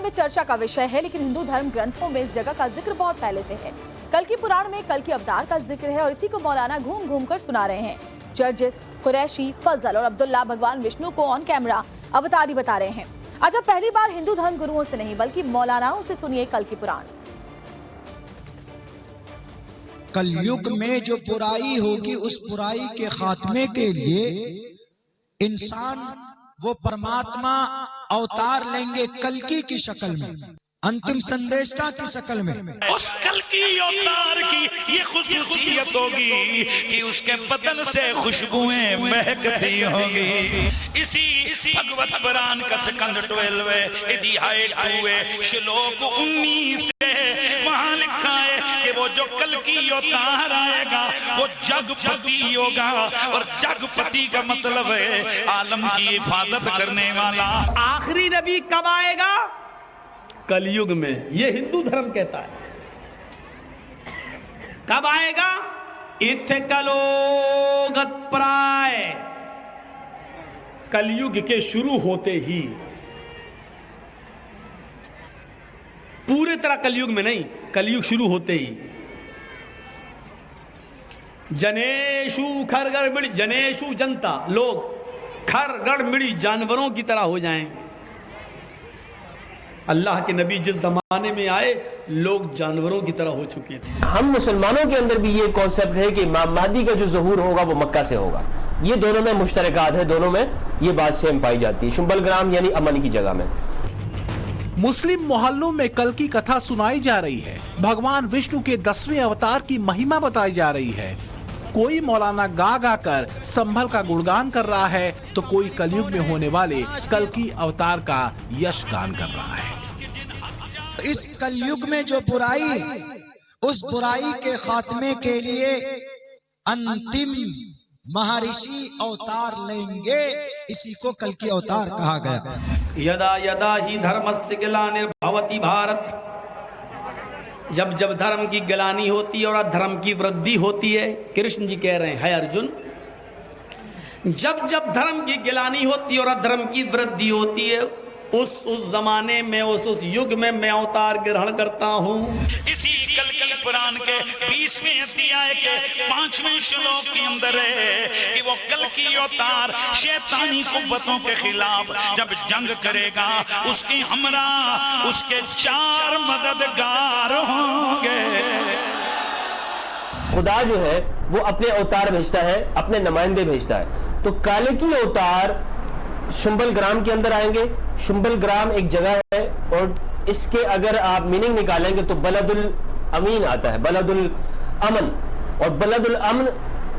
में चर्चा का विषय है, लेकिन हिंदू धर्म ग्रंथों में इस जगह का जिक्र बहुत पहले से है। कल की पुराण में कल की अवतार का जिक्र है और इसी को मौलाना घूम घूम कर सुना रहे हैं। जर्जिस, कुरैशी, फजल और अब्दुल्ला भगवान विष्णु को ऑन कैमरा अवतारी बता रहे हैं। आज अब पहली बार हिंदू धर्म गुरुओं से नहीं बल्कि मौलानाओं से सुनिए कल की पुराण। कलयुग में जो बुराई होगी उस बुराई के खात्मे के लिए इंसान वो परमात्मा अवतार लेंगे कल्कि की शक्ल में, अंतिम संदेशा की शक्ल में। उस कल्कि अवतार की ये खुसूसियत होगी कि उसके बदन से खुशबुएं महकती होंगी। इसी भगवत पुराण का स्कंद 12 अध्याय 2 श्लोक 19 वहां लिखा है कि वो जो कल्कि अवतार आएगा वो जगपति होगा, और जगपति का मतलब है आलम की हिफाजत करने वाला। आखिरी नबी कब आएगा? कलयुग में, ये हिंदू धर्म कहता है। कब आएगा? इत्थे कलोगत प्राय, कलयुग के शुरू होते ही, पूरे तरह कलयुग में नहीं, कलयुग शुरू होते ही। जनेशु खरगड़ मिड़ी, जनेशु जनता, लोग खरगड़ मिड़ी जानवरों की तरह हो जाएंगे। अल्लाह के नबी जिस जमाने में आए लोग जानवरों की तरह हो चुके थे। हम मुसलमानों के अंदर भी ये कॉन्सेप्ट है कि इमाम महदी का जो ज़हूर होगा वो मक्का से होगा। ये दोनों में मुश्तरकात है, दोनों में ये बात सेम पाई जाती है। शुंबल ग्राम यानी अमन की जगह में मुस्लिम मोहल्लों में कल की कथा सुनाई जा रही है। भगवान विष्णु के 10वें अवतार की महिमा बताई जा रही है। कोई मौलाना गा गा कर संभल का गुणगान कर रहा है तो कोई कलयुग में होने वाले कल की अवतार का यश गान कर रहा है। इस कलयुग में जो बुराई, उस बुराई के खात्मे के लिए अंतिम महर्षि अवतार लेंगे, इसी को कल की अवतार कहा गया। यदा यदा ही धर्मस्य ग्लानिर्भवति भारत, जब जब धर्म की गिलानी होती है और अधर्म की वृद्धि होती है, कृष्ण जी कह रहे हैं, है अर्जुन, जब जब धर्म की गिलानी होती है और अधर्म की वृद्धि होती है, उस जमाने में, उस युग में मैं अवतार ग्रहण करता हूँ। इसी कल की पुराण के 20वें अध्याय के 5वें श्लोक के अंदर है कि वो कल की अवतार शैतानी कुव्वतों के खिलाफ जब जंग करेगा, उसके हमरा उसके 4 मददगार होंगे। खुदा जो है वो अपने अवतार भेजता है, अपने नुमाइंदे भेजता है। तो काले की अवतार शुंबल ग्राम के अंदर आएंगे। शुंबल ग्राम एक जगह है और इसके अगर आप मीनिंग निकालेंगे तो बलदुल अमीन आता है, बलदुल अमन, और बलदुल अमन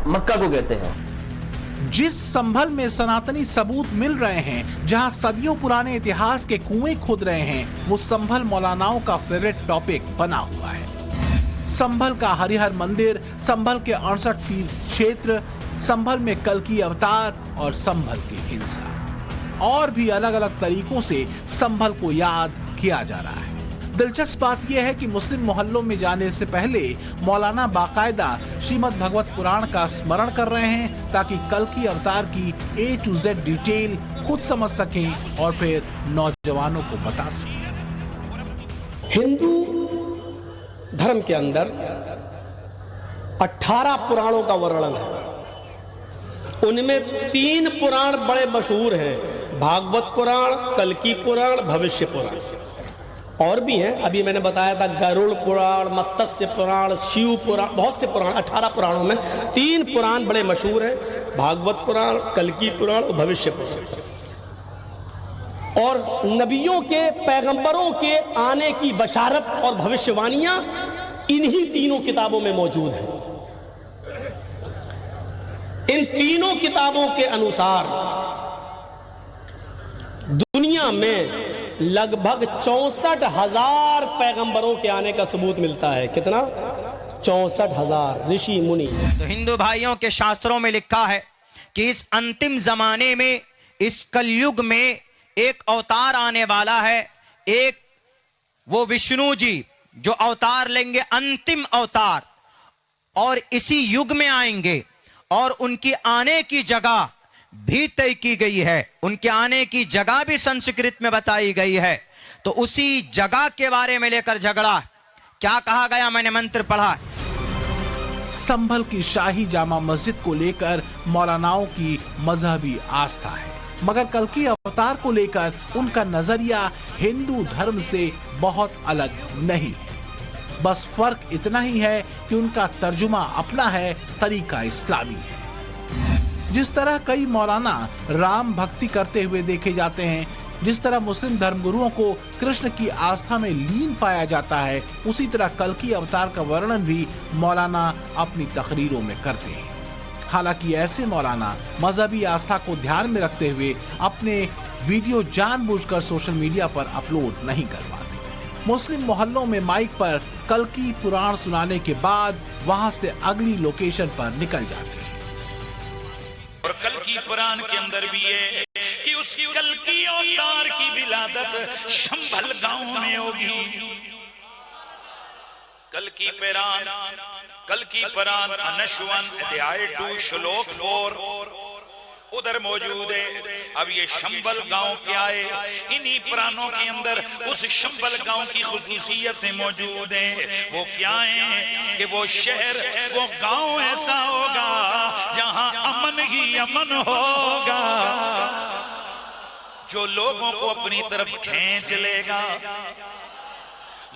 मक्का को कहते हैं। जिस संभल में सनातनी सबूत मिल रहे हैं, जहां सदियों पुराने इतिहास के कुएं खोद रहे हैं, वो संभल मौलानाओं का फेवरेट टॉपिक बना हुआ है। संभल का हरिहर मंदिर, संभल के 68 तीर्थ क्षेत्र, संभल में कल की अवतार और संभल की हिंसा, और भी अलग अलग तरीकों से संभल को याद किया जा रहा है। दिलचस्प बात यह है कि मुस्लिम मोहल्लों में जाने से पहले मौलाना बाकायदा श्रीमद् भगवत पुराण का स्मरण कर रहे हैं ताकि कल की अवतार की A to Z डिटेल खुद समझ सकें और फिर नौजवानों को बता सकें। हिंदू धर्म के अंदर 18 पुराणों का वर्णन है। उनमें 3 पुराण बड़े मशहूर हैं, भागवत पुराण, कल्कि पुराण, भविष्य पुराण। और भी हैं, अभी मैंने बताया था गरुड़ पुराण, मत्स्य पुराण, शिव पुराण, बहुत से पुराण। 18 पुराणों में 3 पुराण बड़े मशहूर हैं, भागवत पुराण, कल्कि पुराण और भविष्य पुराण। और नबियों के, पैगंबरों के आने की बशारत और भविष्यवाणियां इन्हीं तीनों किताबों में मौजूद हैं। इन तीनों किताबों के अनुसार दुनिया में लगभग 64,000 पैगंबरों के आने का सबूत मिलता है। कितना? 64,000 ऋषि मुनि। तो हिंदू भाइयों के शास्त्रों में लिखा है कि इस अंतिम जमाने में, इस कलयुग में एक अवतार आने वाला है। एक वो विष्णु जी जो अवतार लेंगे, अंतिम अवतार, और इसी युग में आएंगे। और उनकी आने की जगह भी तय की गई है, उनके आने की जगह भी संस्कृत में बताई गई है। तो उसी जगह के बारे में लेकर झगड़ा। क्या कहा गया, मैंने मंत्र पढ़ा। संभल की शाही जामा मस्जिद को लेकर मौलानाओं की मजहबी आस्था है, मगर कल्कि अवतार को लेकर उनका नजरिया हिंदू धर्म से बहुत अलग नहीं है। बस फर्क इतना ही है कि उनका तर्जुमा अपना है, तरीका इस्लामी है। जिस तरह कई मौलाना राम भक्ति करते हुए देखे जाते हैं, जिस तरह मुस्लिम धर्मगुरुओं को कृष्ण की आस्था में लीन पाया जाता है, उसी तरह कल्कि अवतार का वर्णन भी मौलाना अपनी तकरीरों में करते हैं। हालांकि ऐसे मौलाना मजहबी आस्था को ध्यान में रखते हुए अपने वीडियो जानबूझकर सोशल मीडिया पर अपलोड नहीं करवाते। मुस्लिम मोहल्लों में माइक पर कल्कि पुराण सुनाने के बाद वहां से अगली लोकेशन पर निकल जाते हैं। और कल्कि पुराण के अंदर भी है कि उस कल्कि अवतार की विलादत शंभल गांव में होगी। कल्कि पुराण अनशवन अध्याय 2 श्लोक 4 उधर मौजूद है। अब ये शंभल गांव क्या है, इन्हीं पुराणों के अंदर उस शंभल गांव की खुसूसियतें मौजूद हैं। वो क्या है कि वो शहर, वो गांव ऐसा होगा जहां अमन ही अमन होगा, जो लोगों को अपनी तरफ खींच लेगा,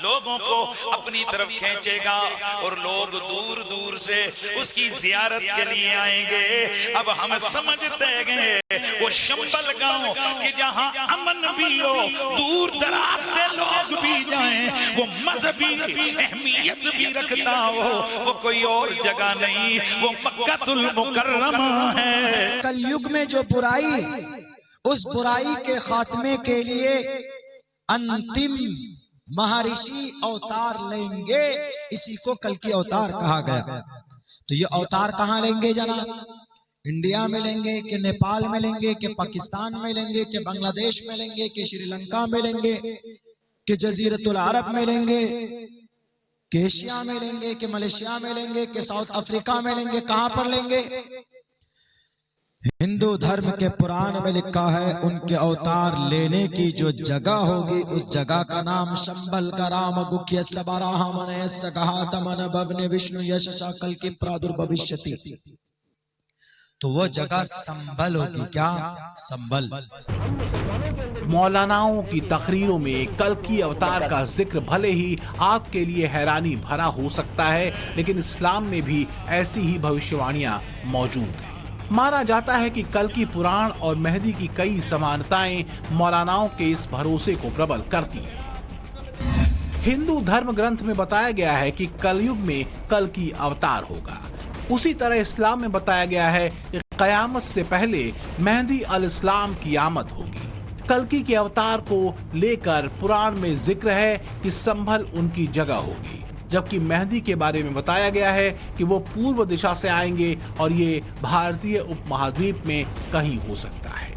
लोगों को अपनी तरफ खींचेगा और लोग दूर दूर से उसकी जियारत के लिए आएंगे। अब हम समझते हैं वो शंभल गांव कि जहां अमन भी हो, दूर दराज से लोग भी जाएं, वो मजहबी अहमियत भी रखता हो, वो कोई और जगह नहीं, वो मक्कातुल मुकर्रमा है। कलयुग में जो बुराई, उस बुराई के खात्मे के लिए अंतिम महर्षि अवतार लेंगे, इसी को कल्कि अवतार कहा गया। तो ये अवतार कहाँ लेंगे जनाब? इंडिया में लेंगे कि नेपाल में लेंगे कि पाकिस्तान में लेंगे कि बांग्लादेश में लेंगे कि श्रीलंका में लेंगे कि जजीरतुल अरब में लेंगे कि एशिया में लेंगे कि मलेशिया में लेंगे कि साउथ अफ्रीका में लेंगे? कहां पर लेंगे? हिंदू धर्म के पुराण में लिखा है उनके अवतार लेने की जो जगह होगी, उस जगह का नाम शंभल का राम गुख्य सबराहमन सगहातमन भवने विष्णु यशा कल्कि प्रादुर्भविष्यति। तो वो जगह संभल होगी। क्या? संभल। मौलानाओं की तकरीरों में कल्कि अवतार का जिक्र भले ही आपके लिए हैरानी भरा हो सकता है, लेकिन इस्लाम में भी ऐसी ही भविष्यवाणियां मौजूद हैं। माना जाता है कि कल्कि पुराण और मेहदी की कई समानताएं मौलानाओं के इस भरोसे को प्रबल करती हैं। हिंदू धर्म ग्रंथ में बताया गया है कि कलयुग में कल्कि अवतार होगा। उसी तरह इस्लाम में बताया गया है कि कयामत से पहले मेहदी अल इस्लाम की आमद होगी। कल्कि के अवतार को लेकर पुराण में जिक्र है कि संभल उनकी जगह होगी, जबकि मेहदी के बारे में बताया गया है कि वो पूर्व दिशा से आएंगे और ये भारतीय उपमहाद्वीप में कहीं हो सकता है।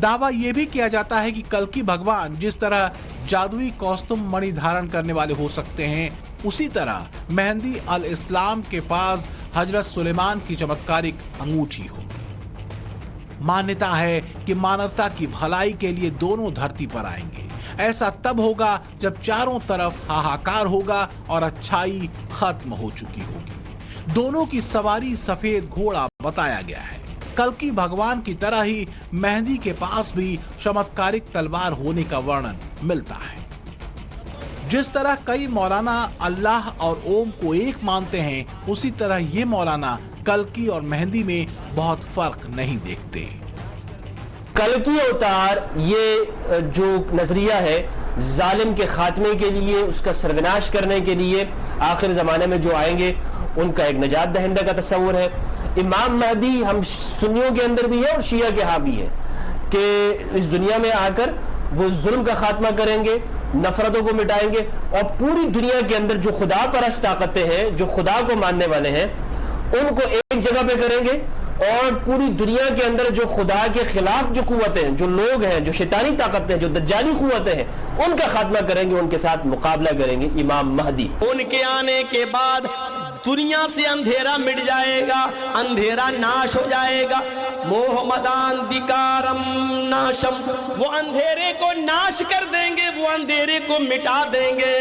दावा ये भी किया जाता है कि कल्कि भगवान जिस तरह जादुई कौस्तुम मणि धारण करने वाले हो सकते हैं, उसी तरह मेहदी अल इस्लाम के पास हजरत सुलेमान की चमत्कारिक अंगूठी होगी। मान्यता है कि मानवता की भलाई के लिए दोनों धरती पर आएंगे। ऐसा तब होगा जब चारों तरफ हाहाकार होगा और अच्छाई खत्म हो चुकी होगी। दोनों की सवारी सफेद घोड़ा बताया गया है। कल्कि भगवान की तरह ही मेहदी के पास भी चमत्कारिक तलवार होने का वर्णन मिलता है। जिस तरह कई मौलाना अल्लाह और ओम को एक मानते हैं, उसी तरह ये मौलाना कल्कि और मेहदी में बहुत फर्क नहीं देखते। कल्कि अवतार ये जो नजरिया है जालिम के खात्मे के लिए, उसका सर्वनाश करने के लिए आखिर जमाने में जो आएंगे उनका एक निजात दहिंदा का तस्वुर है। इमाम महदी हम सुन्नियों के अंदर भी है और शिया के यहाँ भी है कि इस दुनिया में आकर वो जुल्म का खात्मा करेंगे, नफरतों को मिटाएंगे और पूरी दुनिया के अंदर जो खुदा परस्त ताकतें हैं, जो खुदा को मानने वाले हैं, उनको एक जगह पे करेंगे और पूरी दुनिया के अंदर जो खुदा के खिलाफ जो कुव्वतें हैं, जो लोग हैं, जो शैतानी ताकतें हैं, जो दज्जाली कुव्वतें हैं, उनका खात्मा करेंगे, उनके साथ मुकाबला करेंगे इमाम महदी। उनके आने के बाद दुनिया से अंधेरा मिट जाएगा, अंधेरा नाश हो जाएगा, मोह मदांधिकारम नाशम, वो अंधेरे को नाश कर देंगे, वो अंधेरे को मिटा देंगे।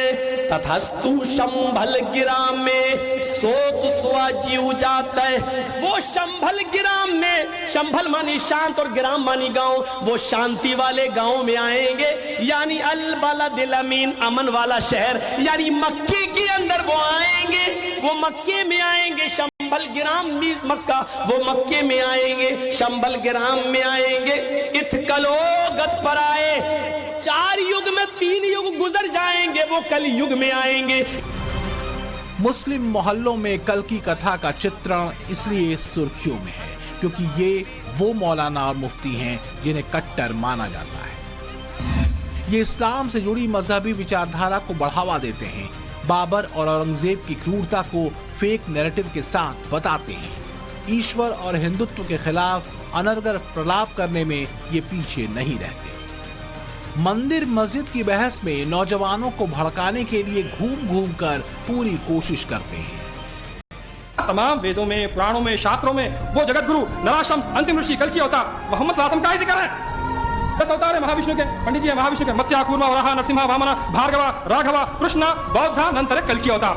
तथस्तु शंभल गिराम में सोत स्वाजीव जाता है, वो शंभल गिराम में, शंभल मानी शांत और गिराम मानी गांव, वो शांति वाले गांव में आएंगे, यानी अल बलदिल अमीन, अमन वाला शहर, यानी मक्के के अंदर वो आएंगे, वो मक्के में आएंगे। शंभल गिराम मीज मक्का, वो मक्के में आएंगे, शंभल गिराम में आएंगे। इत्कलो गत पर आए, 4 युग में 3 युग गुजर जाएंगे, वो कल युग में आएंगे। मुस्लिम मोहल्लों में कल की कथा का चित्रण इसलिए सुर्खियों में है क्योंकि ये वो मौलाना और मुफ्ती हैं जिन्हें कट्टर माना जाता है। ये इस्लाम से जुड़ी मजहबी विचारधारा को बढ़ावा देते हैं, बाबर और औरंगजेब की क्रूरता को फेक नैरेटिव के साथ बताते हैं, ईश्वर और हिंदुत्व के खिलाफ अनर्गल प्रलाप करने में ये पीछे नहीं रहते। मंदिर मस्जिद की बहस में नौजवानों को भड़काने के लिए घूम घूम कर पूरी कोशिश करते हैं। तमाम वेदों में, पुराणों में, शास्त्रों में वो जगत गुरु नराशम्स अंतिम ऋषि कलकी अवतार मोहम्मद सल्लल्लाहु अलैहि वसल्लम का ही जिक्र है। 10 अवतार है महाविष्णु के, पंडित जी है महाविष्णु के, मत्स्य, कूर्मा, वराह, नरसिम्हा, वामना, भार्गवा, राघवा, कृष्णा, बौद्धा, नंतर कलकी अवतार।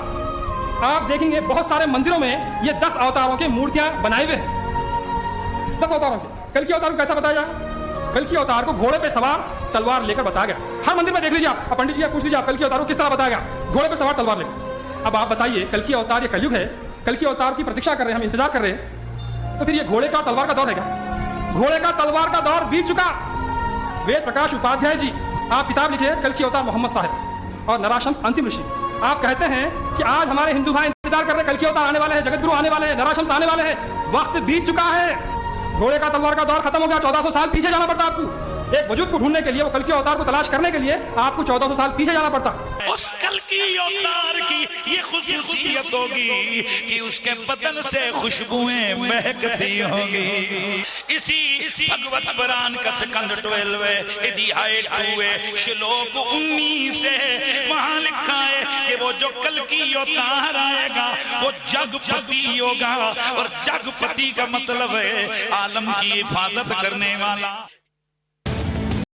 आप देखेंगे बहुत सारे मंदिरों में ये 10 अवतारों की मूर्तियां बनाए हुए हैं। 10 अवतारों के। कलकी अवतार को कैसा बताया जाए? कलकी अवतार को घोड़े पे सवार तलवार लेकर बताया गया। हर मंदिर में देख लीजिए आप, पंडित जी पूछ लीजिए आप, कलकी अवतार को किस तरह बताया गया? घोड़े पे सवार तलवार लेकर। अब आप बताइए, कलकी अवतार ये कलयुग है, कलकी अवतार की प्रतीक्षा कर रहे हैं, हम इंतजार कर रहे हैं, तो फिर ये घोड़े का तलवार का दौर है क्या? घोड़े का तलवार का दौर बीत चुका। वेद प्रकाश उपाध्याय जी, आप किताब लिखिए कलकी अवतार मोहम्मद साहब और नराशम्स अंतिम ऋषि। आप कहते हैं कि आज हमारे हिंदू भाई इंतजार कर रहे हैं, कलकी अवतार आने वाले हैं, जगत गुरु आने वाले हैं, नराशम्स आने वाले हैं। वक्त बीत चुका है, घोड़े का तलवार का दौर खत्म हो गया। 1400 साल पीछे जाना पड़ता आपको। एक वजूद को ढूंढने के लिए, वो कलकी अवतार को तलाश करने के लिए आपको 1400 साल पीछे जाना पड़ता। उस कलकी अवतार की ये खुसूसियत होगी कि उसके बदन से खुशबुएं महकती होंगी। इसी भगवत पुराण का स्कंद 12 अध्याय 2 श्लोक 19 से वहां लिखा है कि वो जो कलकी अवतार आएगा वो जगपति होगा, और जगपति का मतलब है आलम की हिफाजत करने वाला।